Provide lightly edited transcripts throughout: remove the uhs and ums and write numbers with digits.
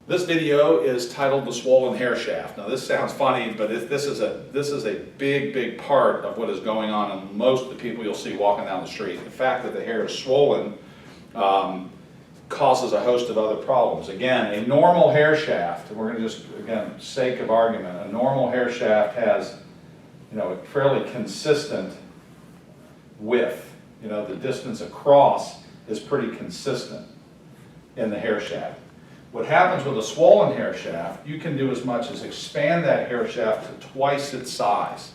This video is titled The Swollen Hair Shaft. Now this sounds funny, but this is a big part of what is going on in most of the people you'll see walking down the street. The fact that the hair is swollen causes a host of other problems. Again, a normal hair shaft, and we're going to just, again, sake of argument, a normal hair shaft has, a fairly consistent width. The distance across is pretty consistent in the hair shaft. What happens with a swollen hair shaft, you can do as much as expand that hair shaft to twice its size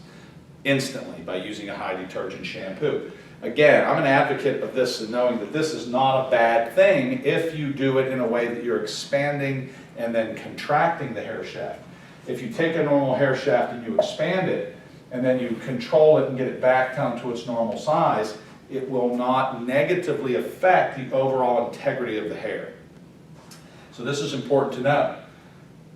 instantly by using a high detergent shampoo. Again, I'm an advocate of this and knowing that this is not a bad thing if you do it in a way that you're expanding and then contracting the hair shaft. If you take a normal hair shaft and you expand it and then you control it and get it back down to its normal size, it will not negatively affect the overall integrity of the hair. So this is important to know.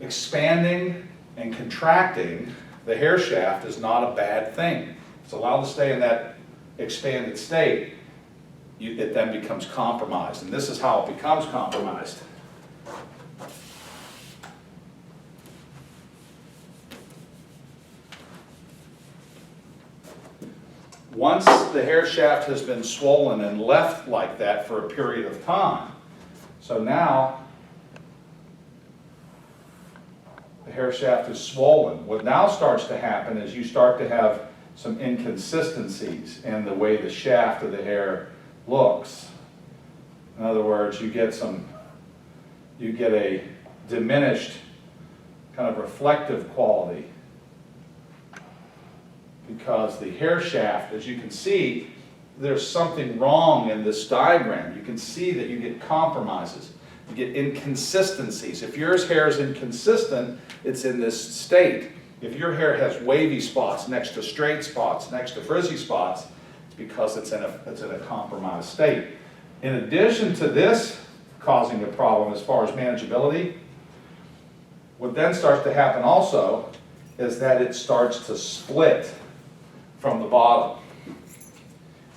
Expanding and contracting the hair shaft is not a bad thing. It's allowed to stay in that expanded state. It then becomes compromised, and this is how it becomes compromised. Once the hair shaft has been swollen and left like that for a period of time, so now the hair shaft is swollen. What now starts to happen is you start to have some inconsistencies in the way the shaft of the hair looks. In other words, you get a diminished kind of reflective quality because the hair shaft, as you can see, there's something wrong in this diagram. You can see that you get compromises. You get inconsistencies. If your hair is inconsistent, it's in this state. If your hair has wavy spots next to straight spots, next to frizzy spots, it's because it's in a compromised state. In addition to this causing a problem as far as manageability, what then starts to happen also is that it starts to split from the bottom.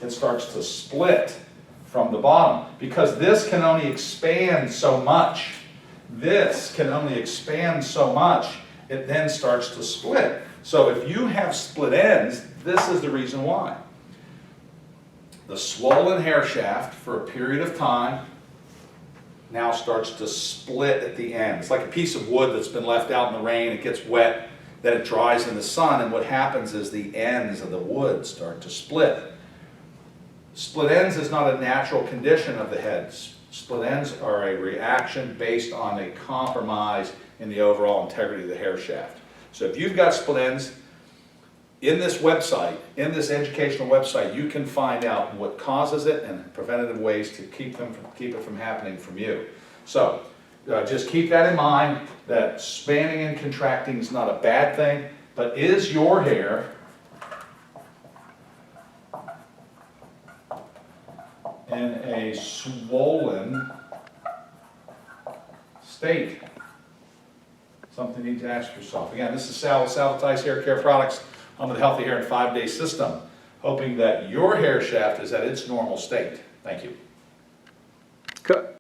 It starts to split from the bottom because this can only expand so much. This can only expand so much. It then starts to split. So if you have split ends, this is the reason why. The swollen hair shaft for a period of time now starts to split at the end. It's like a piece of wood that's been left out in the rain. It gets wet, then it dries in the sun, and what happens is the ends of the wood start to split. Split ends is not a natural condition of the head. Split ends are a reaction based on a compromise in the overall integrity of the hair shaft. So if you've got split ends, in this website, in this educational website, you can find out what causes it and preventative ways to keep it from happening from you. So just keep that in mind, that expanding and contracting is not a bad thing, but is your hair in a swollen state? Something you need to ask yourself. Again, this is Sal with Salvatize Hair Care Products. I'm with the Healthy Hair in 5-Day System, hoping that your hair shaft is at its normal state. Thank you. Cut.